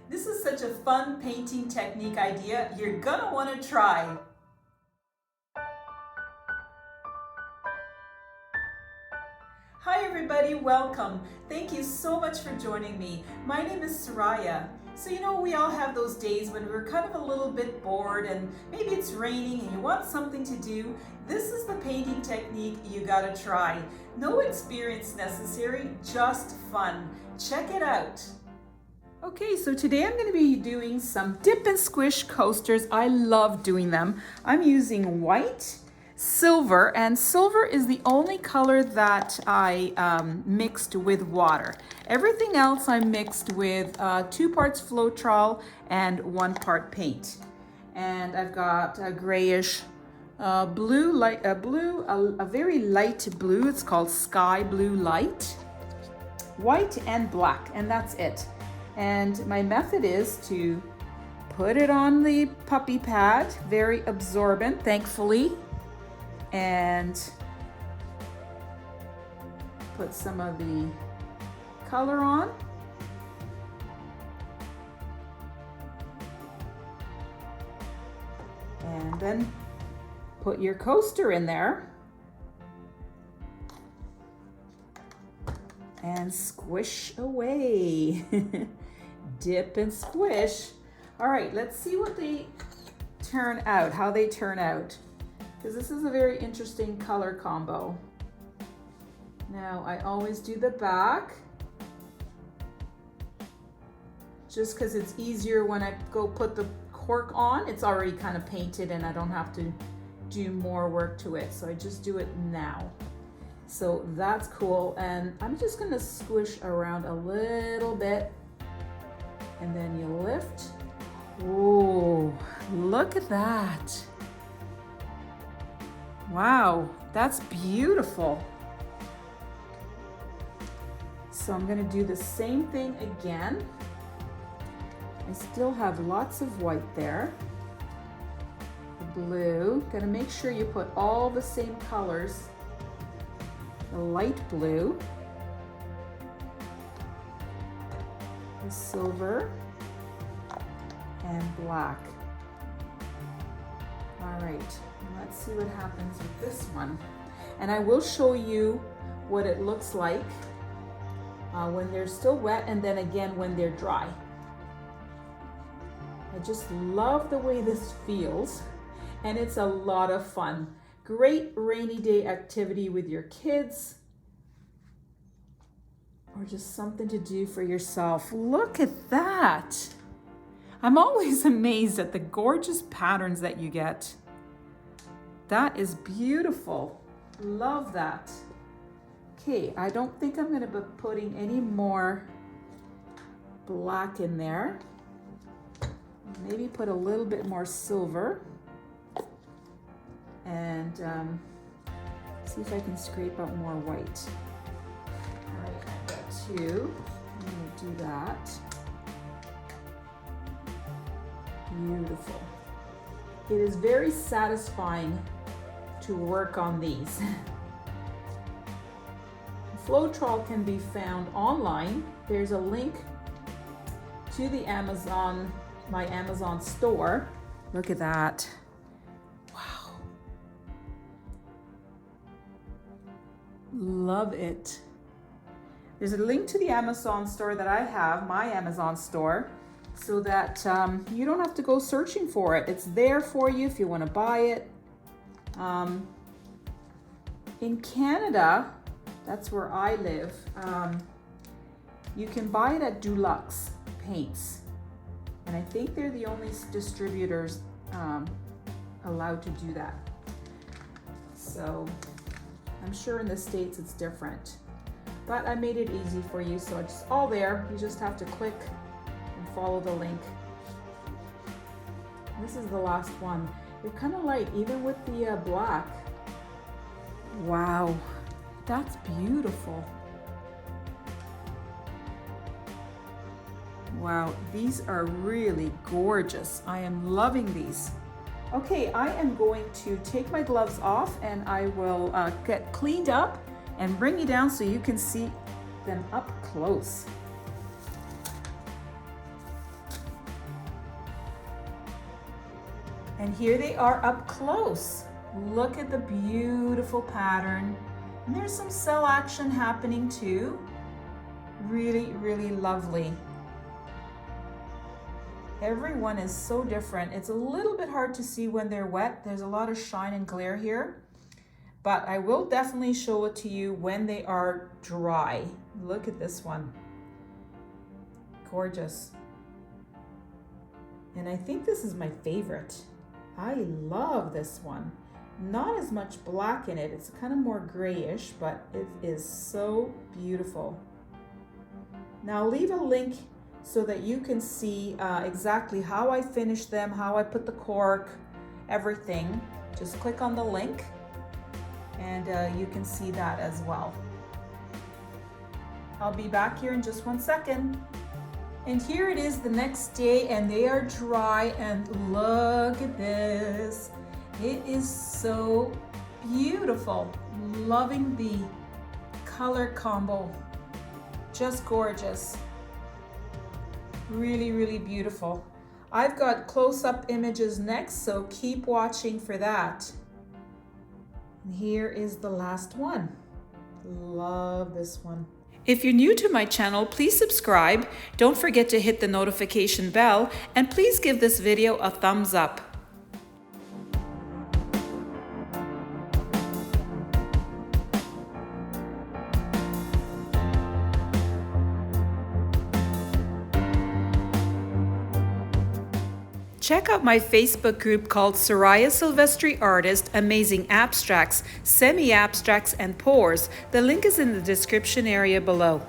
This is such a fun painting technique idea you're gonna want to try. Hi everybody, welcome. Thank you so much for joining me. My name is Soraya. So we all have those days when we're kind of a little bit bored and maybe it's raining and you want something to do. This is the painting technique you gotta try. No experience necessary, just fun. Check it out. Okay, so today I'm going to be doing some dip and squish coasters. I love doing them. I'm using white, silver, and silver is the only color that I mixed with water. Everything else I mixed with 2 parts Floetrol and 1 part paint. And I've got a grayish blue, a very light blue. It's called Sky Blue Light, white and black, and that's it. And my method is to put it on the puppy pad, very absorbent, thankfully, and put some of the color on. And then put your coaster in there and squish away. Dip and squish. All right, let's see what they turn out, how they turn out, because this is a very interesting color combo. Now, I always do the back, just because it's easier when I go put the cork on. It's already kind of painted and I don't have to do more work to it, so I just do it now. So that's cool, and I'm just gonna squish around a little bit, and then you lift. Oh, look at that. Wow, that's beautiful. So I'm gonna do the same thing again. I still have lots of white there. The blue, gotta make sure you put all the same colors. The light blue, the silver, and black. All right, let's see what happens with this one. And I will show you what it looks like when they're still wet and then again when they're dry. I just love the way this feels, and it's a lot of fun. Great rainy day activity with your kids, or just something to do for yourself. Look at that. I'm always amazed at the gorgeous patterns that you get. That is beautiful. Love that. Okay, I don't think I'm gonna be putting any more black in there. Maybe put a little bit more silver. And see if I can scrape out more white. All right, I've got 2. I'm gonna do that. Beautiful. It is very satisfying to work on these. Floetrol can be found online. There's a link to the my Amazon store. Look at that. Love it. There's a link to the Amazon store that I have, my Amazon store, so that you don't have to go searching for it. It's there for you if you want to buy it. In Canada, that's where I live, you can buy it at Dulux Paints. And I think they're the only distributors allowed to do that. So I'm sure in the States it's different, but I made it easy for you, so it's all there. You just have to click and follow the link. This is the last one. They're kind of light, even with the black. Wow, that's beautiful. Wow, these are really gorgeous. I am loving these. Okay, I am going to take my gloves off and I will get cleaned up and bring you down so you can see them up close. And here they are up close. Look at the beautiful pattern. And there's some cell action happening too. Really, really lovely. Everyone is so different. It's a little bit hard to see when they're wet. There's a lot of shine and glare here, but I will definitely show it to you when they are dry. Look at this one. Gorgeous. And I think this is my favorite. I love this one. Not as much black in it. It's kind of more grayish, but it is so beautiful. Now I'll leave a link so that you can see exactly how I finished them, how I put the cork, everything. Just click on the link and you can see that as well. I'll be back here in just 1 second. And here it is the next day and they are dry, and look at this. It is so beautiful. Loving the color combo. Just gorgeous. Really, really beautiful. I've got close-up images next, so keep watching for that. And here is the last one. Love this one. If you're new to my channel, please subscribe. Don't forget to hit the notification bell, and please give this video a thumbs up. Check out my Facebook group called SorayaSilvestriArtist, Amazing Abstracts, Semi-Abstracts, and Pours. The link is in the description area below.